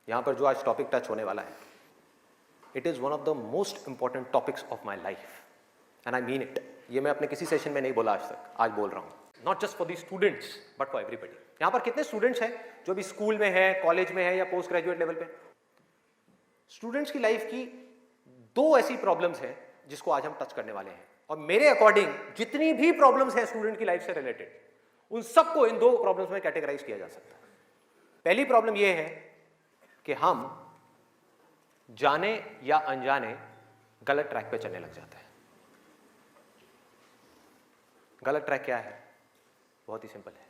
यहाँ पर जो आज टॉपिक टच होने वाला है, it is one of the most important topics of my life and I mean it. ये मैं अपने किसी सेशन में नहीं बोला आज तक, आज बोल रहा हूँ। Not just for the students but for everybody. यहाँ पर कितने स्टूडेंट्स हैं जो भी स्कूल में है, कॉलेज में है या पोस्ट ग्रेजुएट लेवल पे? स्टूडेंट्स की लाइफ की दो ऐसी प्रॉब्लम्स हैं जिसको आज हम टच करने वाले हैं, और मेरे अकॉर्डिंग जितनी भी प्रॉब्लम्स हैं स्टूडेंट की लाइफ से रिलेटेड, उन सबको इन दो प्रॉब्लम्स में कैटेगराइज किया जा सकता है। पहली प्रॉब्लम यह है कि हम जाने या अनजाने गलत ट्रैक पे चलने लग जाते हैं। गलत ट्रैक क्या है? बहुत ही सिंपल है।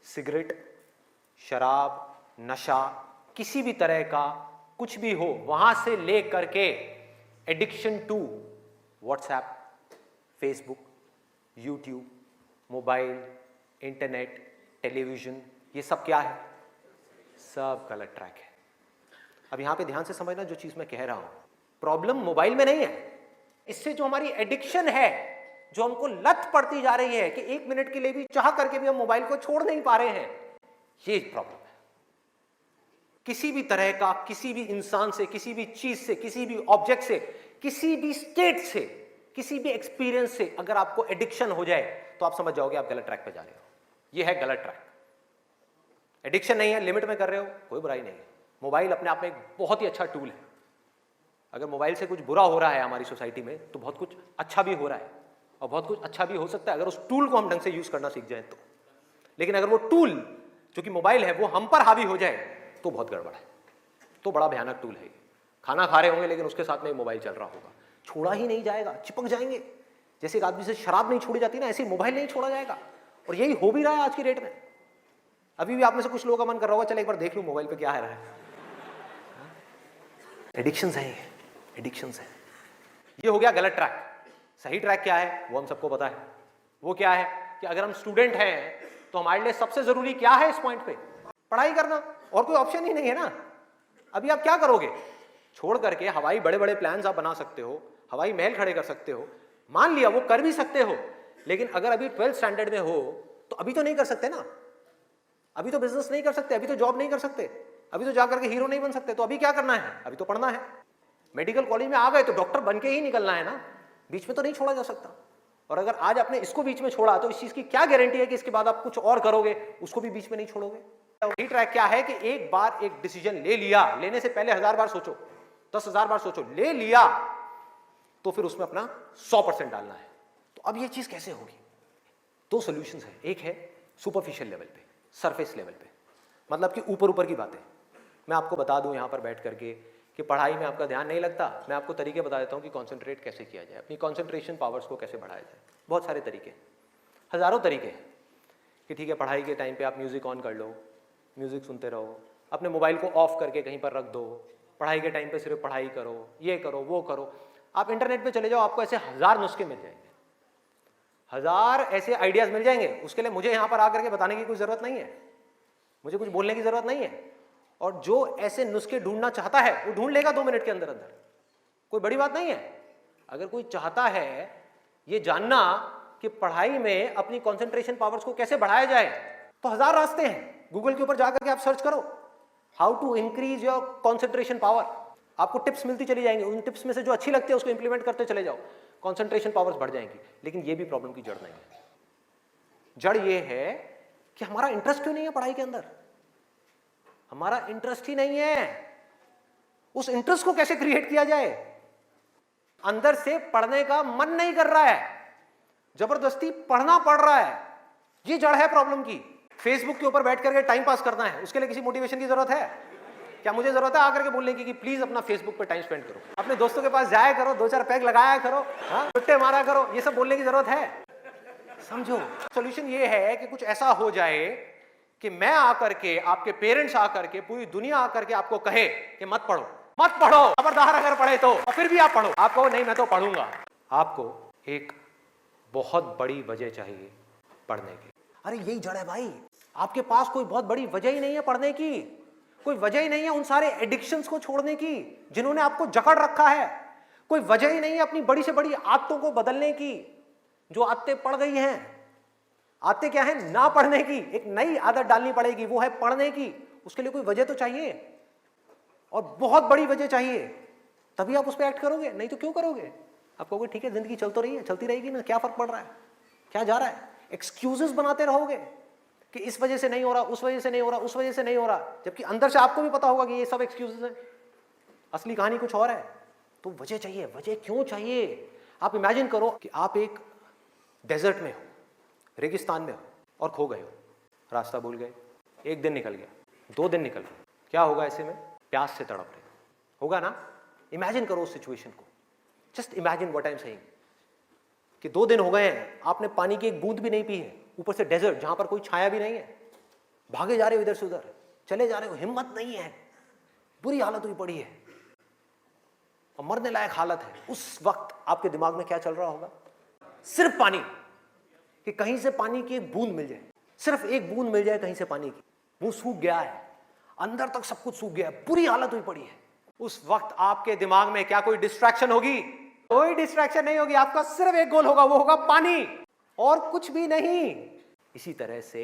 सिगरेट, शराब, नशा, किसी भी तरह का कुछ भी हो, वहां से ले करके addiction to WhatsApp, Facebook, YouTube, mobile, internet, television, ये सब क्या है? सब गलत ट्रैक है। अब यहां पे ध्यान से समझना जो चीज मैं कह रहा हूं। प्रॉब्लम मोबाइल में नहीं है, इससे जो हमारी एडिक्शन है, जो हमको लत पड़ती जा रही है कि एक मिनट के लिए भी चाह करके भी हम मोबाइल को छोड़ नहीं पा रहे हैं, ये प्रॉब्लम है। किसी भी तरह का, किसी भी इंसान से, किसी भी चीज से, किसी भी ऑब्जेक्ट से, किसी भी स्टेट से, किसी भी एक्सपीरियंस से अगर आपको एडिक्शन हो जाए तो आप समझ जाओगे आप गलत ट्रैक पे जा रहे हो। ये है गलत ट्रैक। एडिक्शन नहीं है, लिमिट में कर रहे हो, कोई बुराई नहीं है। मोबाइल अपने आप में एक बहुत ही अच्छा टूल है। अगर मोबाइल से कुछ बुरा हो रहा है हमारी सोसाइटी में, तो बहुत कुछ अच्छा भी हो रहा है, और बहुत कुछ अच्छा भी हो सकता है अगर उस टूल को हम ढंग से यूज करना सीख जाए तो। लेकिन अगर वो टूल जो कि मोबाइल है वो हम पर हावी हो जाए तो बहुत गड़बड़ है, तो बड़ा भयानक टूल है। खाना खा रहे होंगे लेकिन उसके साथ में मोबाइल चल रहा होगा, छोड़ा ही नहीं जाएगा, चिपक जाएंगे। जैसे एक आदमी से शराब नहीं छोड़ी जाती ना, ऐसे मोबाइल नहीं छोड़ा जाएगा। और यही हो भी रहा है आज की डेट में। अभी भी आप में से कुछ लोगों का मन कर रहा होगा चल एक बार देख लूं मोबाइल पे क्या है रहा है। एडिक्शंस है, एडिक्शंस है। ये हो गया गलत ट्रैक। सही ट्रैक क्या है वो हम सबको पता है। वो क्या है कि अगर हम स्टूडेंट हैं तो हमारे लिए सबसे जरूरी क्या है इस पॉइंट पे? पढ़ाई करना, और कोई ऑप्शन ही नहीं है ना। अभी आप क्या करोगे? छोड़ करके हवाई बड़े बड़े प्लान्स आप बना सकते हो, हवाई महल खड़े कर सकते हो, मान लिया वो कर भी सकते हो, लेकिन अगर अभी 12th स्टैंडर्ड में हो तो अभी तो नहीं कर सकते ना। अभी तो बिजनेस नहीं कर सकते, अभी तो जॉब नहीं कर सकते, अभी तो जाकर के हीरो नहीं बन सकते। तो अभी क्या करना है? अभी तो पढ़ना है। मेडिकल कॉलेज में आ गए तो डॉक्टर बन के ही निकलना है ना, बीच में तो नहीं छोड़ा जा सकता। और अगर आज आपने इसको बीच में छोड़ा तो इस चीज की क्या गारंटी है कि इसके बाद आप कुछ और करोगे, उसको भी बीच में नहीं छोड़ोगे। सही ट्रैक क्या है कि एक बार एक डिसीजन ले लिया, लेने से पहले 1000 बार सोचो, 10,000 बार सोचो, ले लिया तो फिर उसमें अपना 100% डालना है। तो अब ये चीज कैसे होगी? दो सॉल्यूशंस है। एक है सुपरफिशियल लेवल पे, सरफेस लेवल पे, मतलब कि ऊपर ऊपर की बातें। मैं आपको बता दूं यहां पर बैठ करके कि पढ़ाई में आपका ध्यान नहीं लगता, मैं आपको तरीके बता देता हूं कि कंसंट्रेट कैसे किया जाए, अपनी कंसंट्रेशन पावर्स को कैसे बढ़ाया जाए। बहुत सारे तरीके, हजारों तरीके हैं कि ठीक है पढ़ाई के टाइम पे आप म्यूजिक ऑन कर लो, म्यूजिक सुनते रहो, अपने मोबाइल को ऑफ करके कहीं पर रख दो, पढ़ाई के टाइम पे सिर्फ पढ़ाई करो, ये करो वो करो। आप इंटरनेट पे चले जाओ, आपको ऐसे 1000 नुस्खे मिल जाएंगे, 1000 ऐसे आइडियाज मिल जाएंगे। उसके लिए मुझे यहाँ पर आकर के बताने की कोई जरूरत नहीं है, मुझे कुछ बोलने की जरूरत नहीं है। और जो ऐसे नुस्खे ढूंढना चाहता है वो ढूंढ लेगा 2 मिनट के अंदर अंदर, कोई बड़ी बात नहीं है। अगर कोई चाहता है ये जानना कि पढ़ाई में अपनी कंसंट्रेशन पावर्स को कैसे बढ़ाया जाए, तो 1000 रास्ते हैं। गूगल के ऊपर जाकर के आप सर्च करो how to increase your concentration power, आपको टिप्स मिलती चली जाएंगी। उन टिप्स में से जो अच्छी लगती है उसको इंप्लीमेंट करते चले जाओ, कंसंट्रेशन पावर्स बढ़ जाएंगी। लेकिन ये भी प्रॉब्लम की जड़ नहीं है। जड़ ये है कि हमारा इंटरेस्ट क्यों नहीं है पढ़ाई के अंदर। हमारा इंटरेस्ट ही नहीं है। उस इंटरेस्ट को कैसे क्रिएट किया जाए? अंदर से पढ़ने का मन नहीं कर रहा है, जबरदस्ती पढ़ना पड़ रहा है, ये जड़ है प्रॉब्लम की। फेसबुक के ऊपर बैठ करके टाइम पास करना है, उसके लिए किसी मोटिवेशन की जरूरत है क्या? मुझे जरूरत है आकर के बोलने की कि प्लीज अपना फेसबुक पे टाइम स्पेंड करो, अपने दोस्तों के पास जाया करो, 2-4 पैग लगाया करो, छुट्टे मारा करो, ये सब बोलने की जरूरत है? समझो, सॉल्यूशन ये है कि कुछ ऐसा हो जाए कि मैं आकर के, आपके पेरेंट्स आकर के, पूरी दुनिया आकर के आपको कहे कि मत पढ़ो, मत पढ़ो, खबरदार अगर पढ़े तो, और फिर भी आप पढ़ो। आपको नहीं मैं तो पढ़ूंगा। आपको एक बहुत बड़ी वजह चाहिए पढ़ने की। अरे यही जड़ है भाई, आपके पास कोई बहुत बड़ी वजह ही नहीं है पढ़ने की, कोई वजह ही नहीं है उन सारे एडिक्शंस को छोड़ने की जिन्होंने आपको जकड़ रखा है, कोई वजह ही नहीं है अपनी बड़ी से बड़ी आदतों को बदलने की जो आदतें पड़ गई हैं। आदतें क्या है? ना पढ़ने की। एक नई आदत डालनी पड़ेगी, वो है पढ़ने की। उसके लिए कोई वजह तो चाहिए। और बहुत बड़ी वजह चाहिए, तभी आप उस पर एक्ट करोगे, नहीं तो क्यों करोगे? आप कहोगे ठीक है जिंदगी चल तो रही है, चलती रहेगी ना, क्या फर्क पड़ रहा है, क्या जा रहा है? एक्सक्यूजेस बनाते रहोगे कि इस वजह से नहीं हो रहा, उस वजह से नहीं हो रहा, उस वजह से नहीं हो रहा, जबकि अंदर से आपको भी पता होगा कि ये सब एक्सक्यूजेस हैं, असली कहानी कुछ और है। तो वजह चाहिए। वजह क्यों चाहिए? आप इमेजिन करो कि आप एक डेजर्ट में हो, रेगिस्तान में हो और खो गए हो, रास्ता भूल गए, 1 दिन निकल गया, 2 दिन निकल गए, क्या होगा? ऐसे में प्यास से तड़प रहे होगा ना? इमेजिन करो उस सिचुएशन को, just imagine what I am saying कि 2 दिन हो गए हैं, आपने पानी की एक बूंद भी नहीं पी है, ऊपर से डेजर्ट जहां पर कोई छाया भी नहीं है, भागे जा रहे हो इधर से उधर, चले जा रहे हो, हिम्मत नहीं है, बुरी हालत हुई पड़ी है और मरने लायक हालत है। उस वक्त आपके दिमाग में क्या चल रहा होगा? सिर्फ पानी, कि कहीं से पानी की एक बूंद मिल जाए, सिर्फ एक बूंद मिल जाए कहीं से पानी की। मुंह सूख गया है, अंदर तक सब कुछ सूख गया है, बुरी हालत हुई पड़ी है। उस वक्त आपके दिमाग में क्या कोई डिस्ट्रैक्शन होगी? कोई डिस्ट्रैक्शन नहीं होगी। आपका सिर्फ एक गोल होगा, वो होगा पानी, और कुछ भी नहीं। इसी तरह से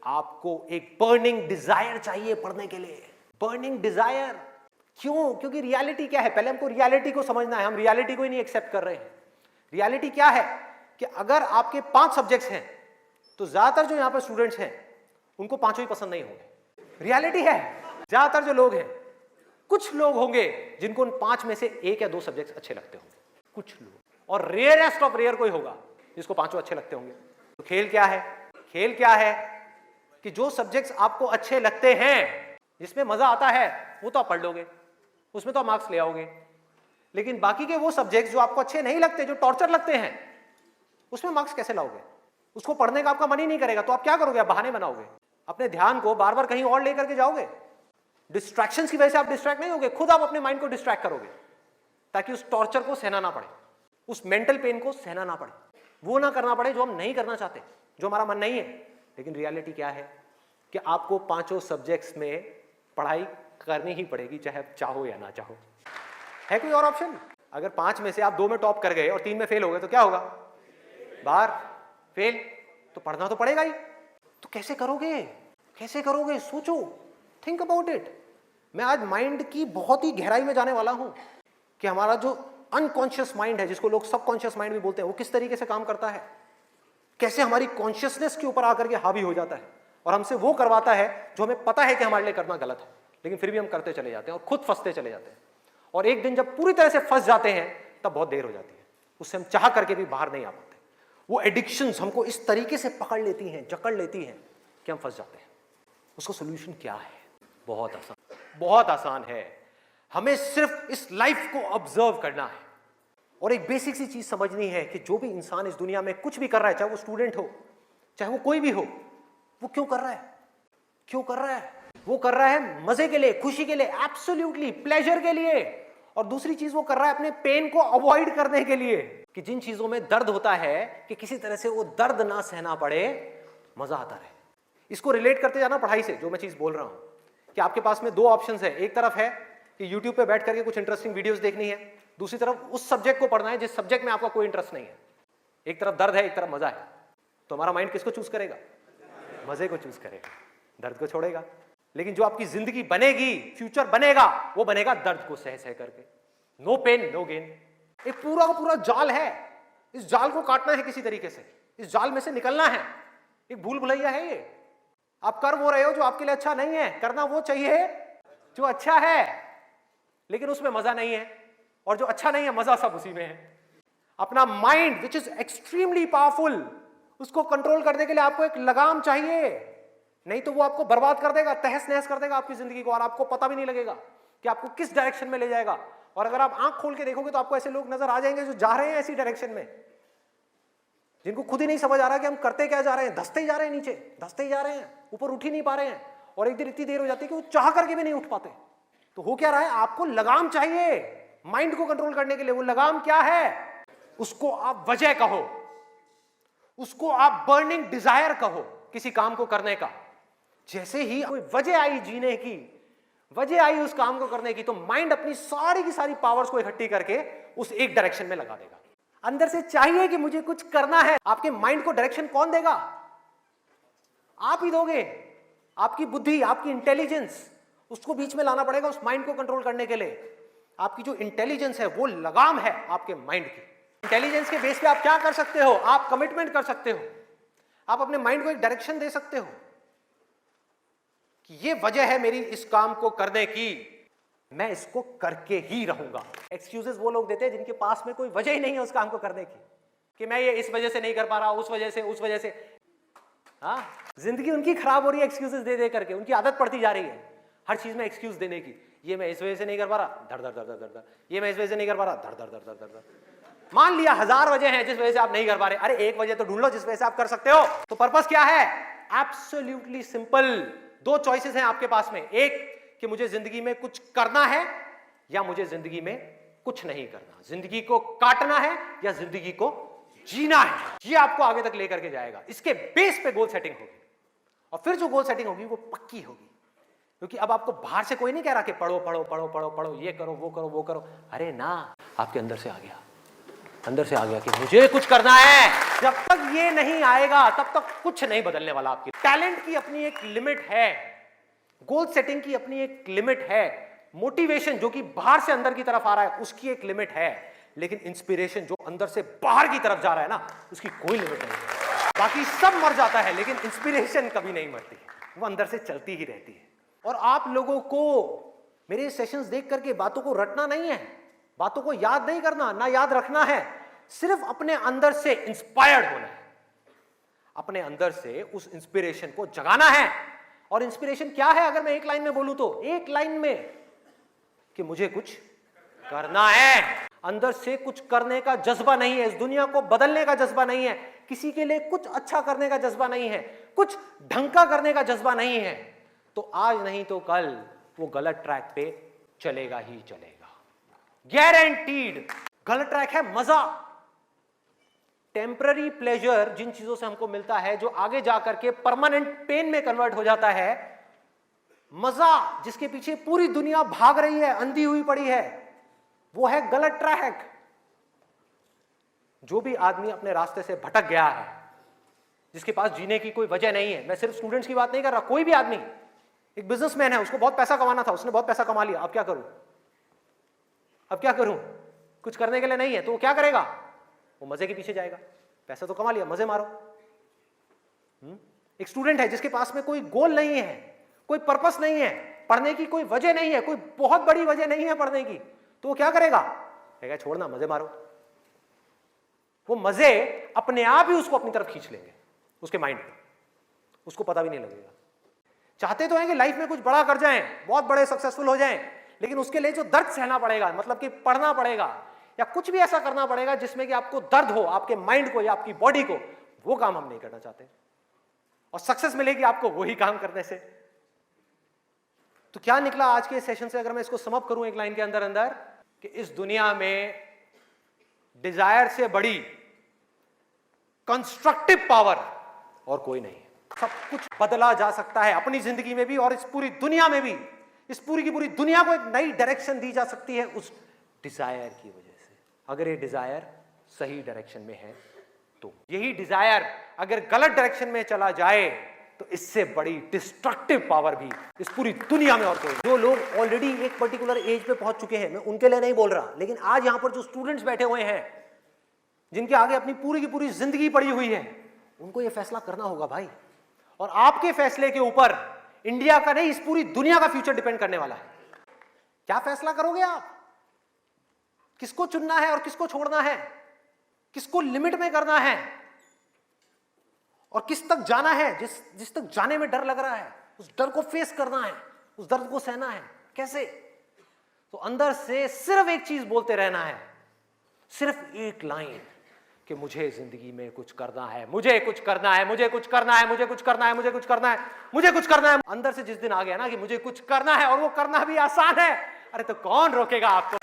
आपको एक बर्निंग डिजायर चाहिए पढ़ने के लिए। बर्निंग डिजायर क्यों? क्योंकि रियलिटी क्या है? पहले हमको रियलिटी को समझना है। हम रियलिटी को ही नहीं एक्सेप्ट कर रहे हैं। रियलिटी क्या है कि अगर आपके 5 सब्जेक्ट्स हैं तो ज्यादातर जो यहां पर स्टूडेंट्स हैं उनको 5 ही पसंद नहीं होंगे। रियलिटी है, ज्यादातर जो लोग हैं, कुछ लोग होंगे जिनको उन 5 में से 1 या 2 सब्जेक्ट्स अच्छे लगते होंगे, कुछ लोग, और रेयरेस्ट ऑफ रेयर कोई होगा जिसको 5 अच्छे लगते होंगे। तो खेल क्या है? खेल क्या है कि जो सब्जेक्ट्स आपको अच्छे लगते हैं, जिसमें मजा आता है, वो तो आप पढ़ लोगे, उसमें तो आप मार्क्स ले आओगे। लेकिन बाकी के वो सब्जेक्ट्स जो आपको अच्छे नहीं लगते, जो टॉर्चर लगते हैं, उसमें मार्क्स कैसे लाओगे? उसको पढ़ने का आपका मन ही नहीं करेगा, तो आप क्या करोगे? आप बहाने बनाओगे, अपने ध्यान को बार बार कहीं और लेकर के जाओगे। डिस्ट्रैक्शंस की वजह से आप डिस्ट्रैक्ट नहीं होगे, खुद आप अपने माइंड को डिस्ट्रैक्ट करोगे ताकि उस टॉर्चर को सहना ना पड़े, उस मेंटल पेन को सहना ना पड़े, वो ना करना पड़े जो हम नहीं करना चाहते, जो हमारा मन नहीं है। लेकिन रियलिटी क्या है कि आपको 5 सब्जेक्ट्स में पढ़ाई करनी ही पड़ेगी, चाहे आप चाहो या ना चाहो। है कोई और ऑप्शन? अगर 5 में से आप 2 में टॉप कर गए और 3 में फेल हो गए तो क्या होगा? बाहर फेल। तो पढ़ना तो पड़ेगा ही। तो कैसे करोगे? कैसे करोगे? सोचो, थिंक अबाउट इट। मैं आज माइंड की बहुत ही गहराई में जाने वाला हूं कि हमारा जो अनकॉन्शियस माइंड है, जिसको लोग सबकॉन्शियस माइंड भी बोलते हैं, वो किस तरीके से काम करता है, कैसे हमारी कॉन्शियसनेस के ऊपर आकर के हावी हो जाता है और हमसे वो करवाता है जो हमें पता है कि हमारे लिए करना गलत है, लेकिन फिर भी हम करते चले जाते हैं और खुद फंसते चले जाते हैं। और एक दिन जब पूरी तरह से फंस जाते हैं तब बहुत देर हो जाती है, उससे हम चाह करके भी बाहर नहीं आ पाते। वो एडिक्शंस हमको इस तरीके से पकड़ लेती हैं, जकड़ लेती हैं कि हम फंस जाते हैं। उसका सोल्यूशन क्या है? बहुत आसान, बहुत आसान है। हमें सिर्फ इस लाइफ को ऑब्जर्व करना है और एक बेसिक सी चीज समझनी है कि जो भी इंसान इस दुनिया में कुछ भी कर रहा है, चाहे वो स्टूडेंट हो, चाहे वो कोई भी हो, वो क्यों कर रहा है? क्यों कर रहा है? वो कर रहा है मजे के लिए, खुशी के लिए, एब्सोल्युटली प्लेजर के लिए। और दूसरी चीज वो कर रहा है अपने पेन को अवॉइड करने के लिए, कि जिन चीजों में दर्द होता है कि किसी तरह से वो दर्द ना सहना पड़े, मजा आता रहे। इसको रिलेट करते जाना पढ़ाई से, जो मैं चीज बोल रहा हूं कि आपके पास में 2 ऑप्शंस है। एक तरफ है कि यूट्यूब पे बैठ करके कुछ इंटरेस्टिंग वीडियोस देखनी है, दूसरी तरफ उस सब्जेक्ट को पढ़ना है जिस सब्जेक्ट में आपका कोई इंटरेस्ट नहीं है। एक तरफ दर्द है, एक तरफ मजा है, तो हमारा माइंड किसको चूज करेगा? मजे को चूज करेगा, दर्द को छोड़ेगा। लेकिन जो आपकी जिंदगी बनेगी, फ्यूचर बनेगा, वो बनेगा दर्द को सह सह करके। No pain no gain. एक पूरा का पूरा जाल है, इस जाल को काटना है किसी तरीके से, इस जाल में से निकलना है। एक भूल भुलैया है ये। आप कर वो रहे हो जो आपके लिए अच्छा नहीं है, करना वो चाहिए जो अच्छा है, लेकिन उसमें मजा नहीं है, और जो अच्छा नहीं है मजा सब उसी में है। अपना mind which is extremely powerful, उसको कंट्रोल करने के लिए आपको एक लगाम चाहिए, नहीं तो वो आपको बर्बाद कर देगा, तहस नहस कर देगा आपकी जिंदगी को, और आपको पता भी नहीं लगेगा कि आपको किस डायरेक्शन में ले जाएगा। और अगर आप आंख खोल के देखोगे तो आपको ऐसे लोग नजर आ जाएंगे जो जा रहे हैं ऐसी डायरेक्शन में, जिनको खुद ही नहीं समझ आ रहा कि हम करते क्या जा रहे हैं, धंसते ही जा रहे हैं, नीचे धंसते ही जा रहे हैं, ऊपर उठ ही नहीं पा रहे हैं, और एक दिन इतनी देर हो जाती है कि वो चाह करके भी नहीं उठ पाते। तो हो क्या रहा है? आपको लगाम चाहिए माइंड को कंट्रोल करने के लिए। वो लगाम क्या है? उसको आप वजह कहो, उसको आप बर्निंग डिजायर कहो, किसी काम को करने का। जैसे ही कोई वजह आई जीने की, वजह आई उस काम को करने की, तो माइंड अपनी सारी की सारी पावर्स को इकट्ठी करके उस एक डायरेक्शन में लगा देगा। अंदर से चाहिए कि मुझे कुछ करना है, आपके माइंड को डायरेक्शन कौन देगा? आप ही दोगे। आपकी बुद्धि, आपकी इंटेलिजेंस, उसको बीच में लाना पड़ेगा उस माइंड को कंट्रोल करने के लिए। आपकी जो इंटेलिजेंस है वो लगाम है आपके माइंड की। इंटेलिजेंस के बेस पे आप क्या कर सकते हो, आप कमिटमेंट कर सकते हो, आप अपने माइंड को एक डायरेक्शन दे सकते हो कि ये वजह है मेरी इस काम को करने की, मैं इसको करके ही रहूंगा। एक्सक्यूजेस वो लोग देते हैं जिनके पास में कोई वजह ही नहीं है उस काम को करने की, कि मैं ये इस वजह से नहीं कर पा रहा, उस वजह से। हाँ, जिंदगी उनकी खराब हो रही है एक्सक्यूजेस दे दे करके, उनकी आदत पड़ती जा रही है हर चीज में एक्सक्यूज देने की। ये मैं इस वजह से नहीं कर पा रहा, धर धर धर धर धर, ये मैं इस वजह से नहीं कर पा रहा, धर धर धर धर धर धर। मान लिया 1000 वजह हैं जिस वजह से आप नहीं कर पा रहे, अरे एक वजह तो ढूंढ लो जिस वजह से आप कर सकते हो। तो पर्पस क्या है? Absolutely simple. 2 चॉइसेस हैं आपके पास में, एक कि मुझे जिंदगी में कुछ करना है या मुझे जिंदगी में कुछ नहीं करना, जिंदगी को काटना है या जिंदगी को जीना है। ये आपको आगे तक लेकर के जाएगा। इसके बेस पे गोल सेटिंग होगी, और फिर जो गोल सेटिंग होगी वो पक्की होगी, क्योंकि अब आपको बाहर से कोई नहीं कह रहा कि पढ़ो पढ़ो पढ़ो पढ़ो पढ़ो, ये करो वो करो वो करो। अरे ना, आपके अंदर से आ गया, अंदर से आ गया कि मुझे कुछ करना है। जब तक ये नहीं आएगा तब तक कुछ नहीं बदलने वाला। आपकी टैलेंट की अपनी एक लिमिट है, गोल सेटिंग की अपनी एक लिमिट है, मोटिवेशन जो कि बाहर से अंदर की तरफ आ रहा है उसकी एक लिमिट है, लेकिन इंस्पिरेशन जो अंदर से बाहर की तरफ जा रहा है ना, उसकी कोई लिमिट नहीं है। बाकी सब मर जाता है लेकिन इंस्पिरेशन कभी नहीं मरती, वो अंदर से चलती ही रहती है। और आप लोगों को मेरे सेशंस देख करके बातों को रटना नहीं है, बातों को याद नहीं करना, ना याद रखना है, सिर्फ अपने अंदर से इंस्पायर्ड होना है, अपने अंदर से उस इंस्पिरेशन को जगाना है। और इंस्पिरेशन क्या है अगर मैं एक लाइन में बोलूं तो, एक लाइन में कि मुझे कुछ करना है। अंदर से कुछ करने का जज्बा नहीं है, इस दुनिया को बदलने का जज्बा नहीं है, किसी के लिए कुछ अच्छा करने का जज्बा नहीं है, कुछ ढंग का करने का जज्बा नहीं है, तो आज नहीं तो कल वो गलत ट्रैक पे चलेगा ही चलेगा, गारंटीड। गलत ट्रैक है मजा, टेम्पररी प्लेजर जिन चीजों से हमको मिलता है जो आगे जाकर के परमानेंट पेन में कन्वर्ट हो जाता है, मजा जिसके पीछे पूरी दुनिया भाग रही है, अंधी हुई पड़ी है, वो है गलत ट्रैक। जो भी आदमी अपने रास्ते से भटक गया है, जिसके पास जीने की कोई वजह नहीं है, मैं सिर्फ स्टूडेंट्स की बात नहीं कर रहा, कोई भी आदमी, एक बिजनेसमैन है, उसको बहुत पैसा कमाना था, उसने बहुत पैसा कमा लिया, अब क्या करूं, अब क्या करूं, कुछ करने के लिए नहीं है, तो वो क्या करेगा? वो मजे के पीछे जाएगा। पैसा तो कमा लिया, मजे मारो। एक स्टूडेंट है जिसके पास में कोई गोल नहीं है, कोई पर्पस नहीं है, पढ़ने की कोई वजह नहीं है, कोई बहुत बड़ी वजह नहीं है पढ़ने की, तो वो क्या करेगा? कहेगा छोड़ना, मजे मारो। वो मजे अपने आप ही उसको अपनी तरफ खींच लेंगे, उसके माइंड पे, उसको पता भी नहीं लगेगा। चाहते तो हैं कि लाइफ में कुछ बड़ा कर जाएं, बहुत बड़े सक्सेसफुल हो जाएं, लेकिन उसके लिए जो दर्द सहना पड़ेगा, मतलब कि पढ़ना पड़ेगा या कुछ भी ऐसा करना पड़ेगा जिसमें कि आपको दर्द हो, आपके माइंड को या आपकी बॉडी को, वो काम हम नहीं करना चाहते। और सक्सेस मिलेगी आपको वही काम करने से। तो क्या निकला आज के सेशन से, अगर मैं इसको समअप करूं एक लाइन के अंदर अंदर, कि इस दुनिया में डिजायर से बड़ी कंस्ट्रक्टिव पावर और कोई नहीं है। सब कुछ बदला जा सकता है अपनी जिंदगी में भी और इस पूरी दुनिया में भी। इस पूरी की पूरी दुनिया को एक नई डायरेक्शन दी जा सकती है उस डिजायर की वजह से, अगर ये डिजायर सही डायरेक्शन में है तो। यही डिजायर अगर गलत डायरेक्शन में चला जाए तो इससे बड़ी डिस्ट्रक्टिव पावर भी इस पूरी दुनिया में और कोई। जो लोग ऑलरेडी एक पर्टिकुलर एज पे पहुंच चुके हैं, मैं उनके लिए नहीं बोल रहा, लेकिन आज यहां पर जो स्टूडेंट्स बैठे हुए हैं, जिनके आगे अपनी पूरी की पूरी जिंदगी पड़ी हुई है, उनको यह फैसला करना होगा भाई। और आपके फैसले के ऊपर इंडिया का नहीं, इस पूरी दुनिया का फ्यूचर डिपेंड करने वाला है। क्या फैसला करोगे आप? किसको चुनना है और किसको छोड़ना है, किसको लिमिट में करना है और किस तक जाना है, जिस तक जाने में डर लग रहा है, उस डर को फेस करना है, उस दर्द को सहना है। कैसे? तो अंदर से सिर्फ एक चीज बोलते रहना है, सिर्फ एक लाइन, कि मुझे जिंदगी में कुछ करना है, मुझे कुछ करना है, मुझे कुछ करना है, मुझे कुछ करना है, मुझे कुछ करना है, मुझे कुछ करना है। अंदर से जिस दिन आ गया ना कि मुझे कुछ करना है और वो करना भी आसान है, अरे तो कौन रोकेगा आपको?